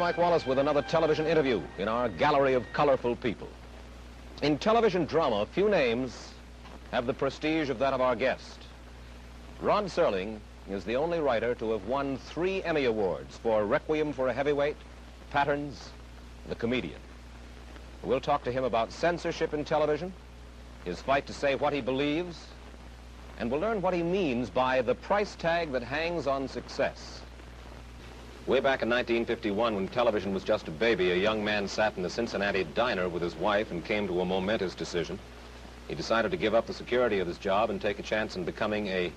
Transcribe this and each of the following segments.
Mike Wallace with another television interview in our gallery of colorful people. In television drama, few names have the prestige of that of our guest. Rod Serling is the only writer to have won 3 Emmy Awards for Requiem for a Heavyweight, Patterns, The Comedian. We'll talk to him about censorship in television, his fight to say what he believes, and we'll learn what he means by the price tag that hangs on success. Way back in 1951, when television was just a baby, a young man sat in a Cincinnati diner with his wife and came to a momentous decision. He decided to give up the security of his job and take a chance in becoming a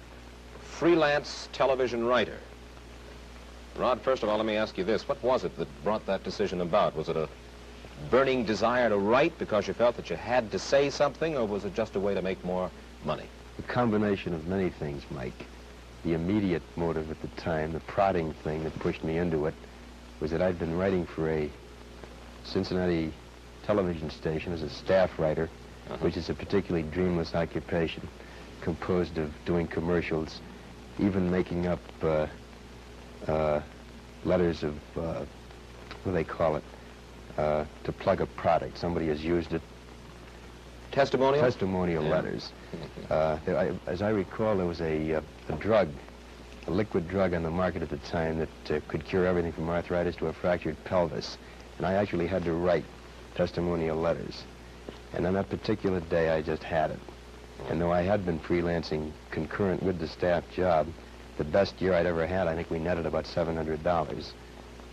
freelance television writer. Rod, first of all, let me ask you this. What was it that brought that decision about? Was it a burning desire to write because you felt that you had to say something, or was it just a way to make more money? A combination of many things, Mike. The immediate motive at the time, the prodding thing that pushed me into it, was that I'd been writing for a Cincinnati television station as a staff writer, which is a particularly dreamless occupation, composed of doing commercials, even making up letters of, what do they call it, to plug a product. Somebody has used it. Testimonial? Testimonial letters. As I recall, there was a drug, a liquid drug on the market at the time that could cure everything from arthritis to a fractured pelvis. And I actually had to write testimonial letters. And on that particular day, I just had it. And though I had been freelancing concurrent with the staff job, the best year I'd ever had, I think we netted about $700,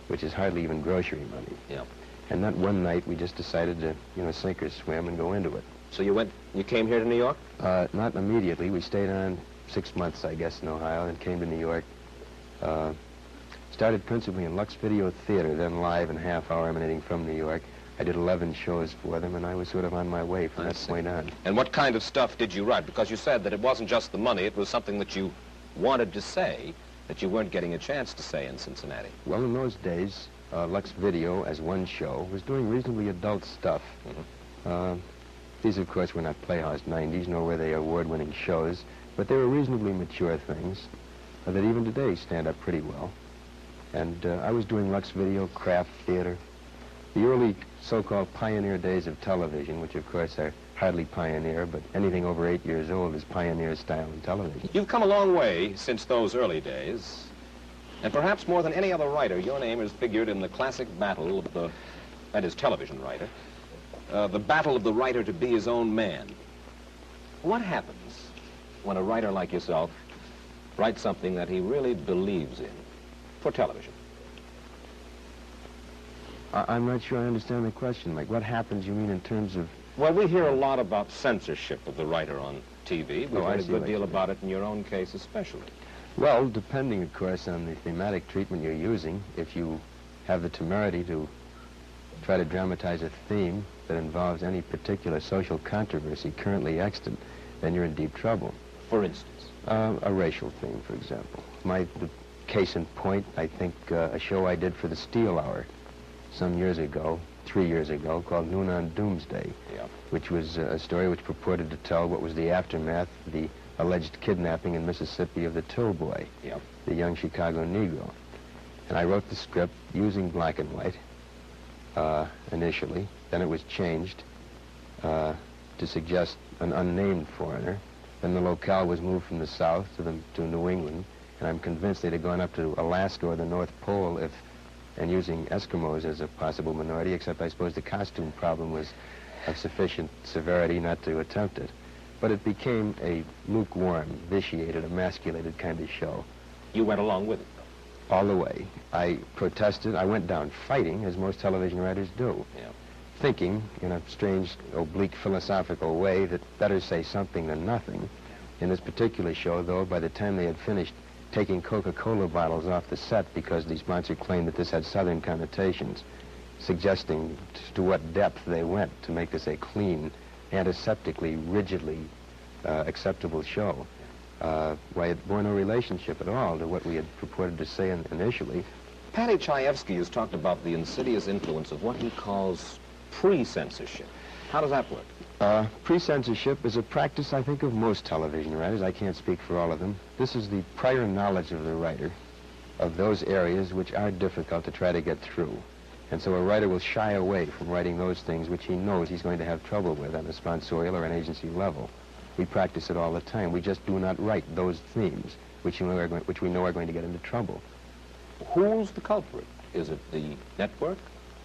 which is hardly even grocery money. Yeah. And that one night, we just decided to, sink or swim and go into it. So you came here to New York? Not immediately. We stayed on 6 months, I guess, in Ohio, and came to New York. Started principally in Lux Video Theater, then live and half-hour emanating from New York. I did 11 shows for them, and I was sort of on my way from that point on. And what kind of stuff did you write? Because you said that it wasn't just the money, it was something that you wanted to say that you weren't getting a chance to say in Cincinnati. Well, in those days, Lux Video, as one show, was doing reasonably adult stuff. These, of course, were not Playhouse 90s, nor were they award-winning shows, but they were reasonably mature things that even today stand up pretty well. And I was doing Lux Video, craft theater, the early so-called pioneer days of television, which, of course, are hardly pioneer, but anything over 8 years old is pioneer style in television. You've come a long way since those early days, and perhaps more than any other writer, your name has figured in the classic battle of the, that is, television writer, the battle of the writer to be his own man. What happens when a writer like yourself writes something that he really believes in for television? I'm not sure I understand the question, Mike. What happens, you mean, in terms of... Well, we hear a lot about censorship of the writer on TV. We've heard a good deal about it in your own case especially. Well, depending, of course, on the thematic treatment you're using, if you have the temerity to try to dramatize a theme that involves any particular social controversy currently extant, then you're in deep trouble. For instance? A racial theme, for example. The case in point, I think, a show I did for the Steel Hour some years ago, 3 years ago, called Noon on Doomsday, which was a story which purported to tell what was the aftermath of the alleged kidnapping in Mississippi of the Till Boy, the young Chicago Negro. And I wrote the script using black and white initially. Then it was changed to suggest an unnamed foreigner. Then the locale was moved from the South to New England, and I'm convinced they'd have gone up to Alaska or the North Pole and using Eskimos as a possible minority, except I suppose the costume problem was of sufficient severity not to attempt it. But it became a lukewarm, vitiated, emasculated kind of show. You went along with it, though? All the way. I protested. I went down fighting, as most television writers do, thinking, in a strange, oblique, philosophical way, that better say something than nothing. In this particular show, though, by the time they had finished taking Coca-Cola bottles off the set because the sponsor claimed that this had Southern connotations, suggesting to what depth they went to make this a clean, antiseptically, rigidly acceptable show. Why, it bore no relationship at all to what we had purported to say initially. Paddy Chayefsky has talked about the insidious influence of what he calls pre-censorship. How does that work? Pre-censorship is a practice, I think, of most television writers. I can't speak for all of them. This is the prior knowledge of the writer of those areas which are difficult to try to get through. And so a writer will shy away from writing those things which he knows he's going to have trouble with on a sponsorial or an agency level. We practice it all the time. We just do not write those themes which we know are going to get into trouble. Who's the culprit? Is it the network,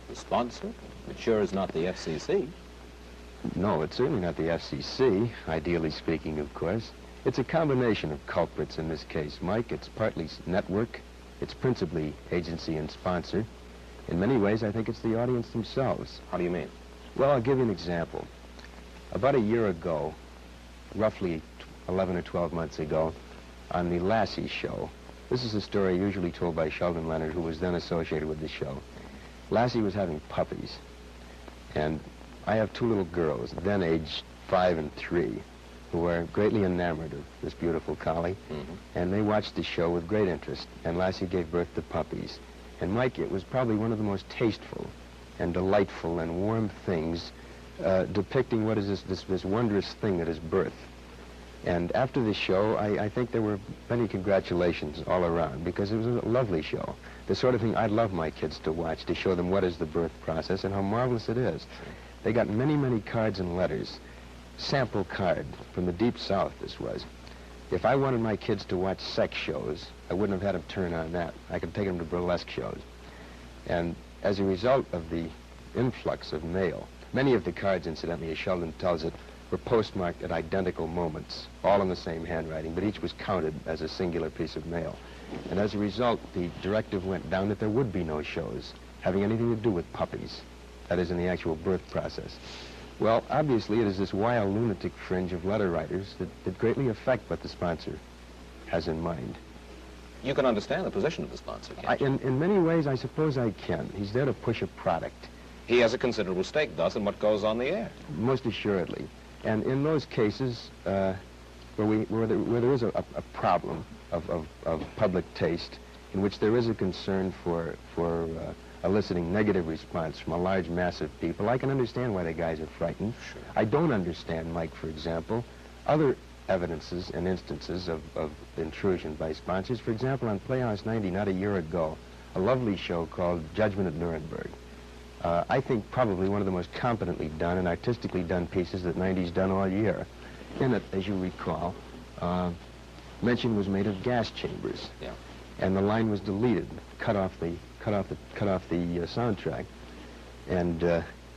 the sponsor? It sure is not the FCC. No, it's certainly not the FCC, ideally speaking, of course. It's a combination of culprits in this case, Mike. It's partly network. It's principally agency and sponsor. In many ways, I think it's the audience themselves. How do you mean? Well, I'll give you an example. About a year ago, roughly 11 or 12 months ago, on the Lassie show, this is a story usually told by Sheldon Leonard, who was then associated with the show. Lassie was having puppies, and I have two little girls, then aged 5 and 3, who are greatly enamored of this beautiful collie, and they watched the show with great interest, and Lassie gave birth to puppies. And Mike, it was probably one of the most tasteful and delightful and warm things depicting what is this wondrous thing that is birth. And after the show, I think there were many congratulations all around, because it was a lovely show. The sort of thing I'd love my kids to watch, to show them what is the birth process and how marvelous it is. They got many, many cards and letters. Sample card from the Deep South, this was. If I wanted my kids to watch sex shows, I wouldn't have had them turn on that. I could take them to burlesque shows. And as a result of the influx of mail, many of the cards, incidentally, as Sheldon tells it, were postmarked at identical moments, all in the same handwriting, but each was counted as a singular piece of mail. And as a result, the directive went down that there would be no shows having anything to do with puppies, that is, in the actual birth process. Well, obviously, it is this wild lunatic fringe of letter writers that greatly affect what the sponsor has in mind. You can understand the position of the sponsor, can't you? In many ways, I suppose I can. He's there to push a product. He has a considerable stake, thus, in what goes on the air. Most assuredly. And in those cases where there is a problem of public taste, in which there is a concern for eliciting negative response from a large mass of people, I can understand why the guys are frightened. Sure. I don't understand, Mike, for example, other evidences and instances of intrusion by sponsors. For example, on Playhouse 90, not a year ago, a lovely show called Judgment at Nuremberg. I think probably one of the most competently done and artistically done pieces that 90's done all year. In it, as you recall, mention was made of gas chambers. Yeah. And the line was deleted, cut off the soundtrack. And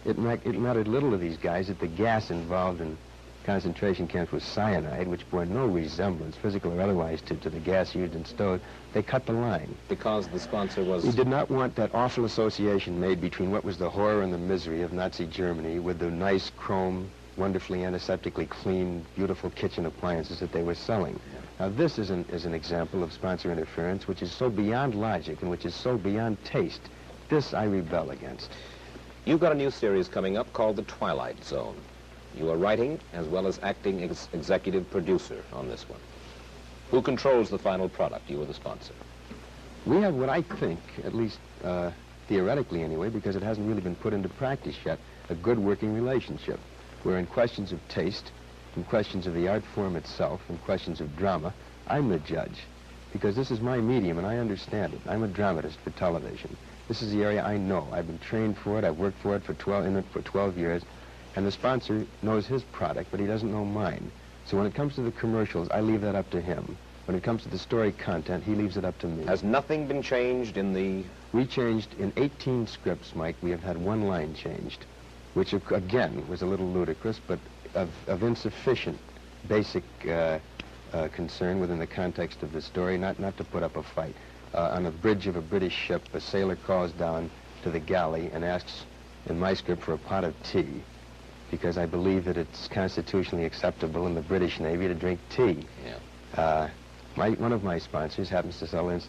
it mattered little to these guys that the gas involved in concentration camps was cyanide, which bore no resemblance, physical or otherwise, to the gas used in stoves. They cut the line. Because the sponsor was... He did not want that awful association made between what was the horror and the misery of Nazi Germany with the nice chrome, wonderfully antiseptically clean, beautiful kitchen appliances that they were selling. Now, this is an example of sponsor interference which is so beyond logic and which is so beyond taste. This I rebel against. You've got a new series coming up called The Twilight Zone. You are writing as well as acting executive producer on this one. Who controls the final product, you or the sponsor? We have what I think, at least theoretically anyway, because it hasn't really been put into practice yet, a good working relationship, where in questions of taste, in questions of the art form itself, in questions of drama, I'm the judge, because this is my medium and I understand it. I'm a dramatist for television. This is the area I know. I've been trained for it. I've worked for it for 12 years. And the sponsor knows his product, but he doesn't know mine. So when it comes to the commercials, I leave that up to him. When it comes to the story content, he leaves it up to me. Has nothing been changed in the... We changed in 18 scripts, Mike. We have had one line changed, which, again, was a little ludicrous, but of insufficient basic concern within the context of the story, not to put up a fight. On a bridge of a British ship, a sailor calls down to the galley and asks, in my script, for a pot of tea, because I believe that it's constitutionally acceptable in the British Navy to drink tea. Yeah. One of my sponsors happens to sell instant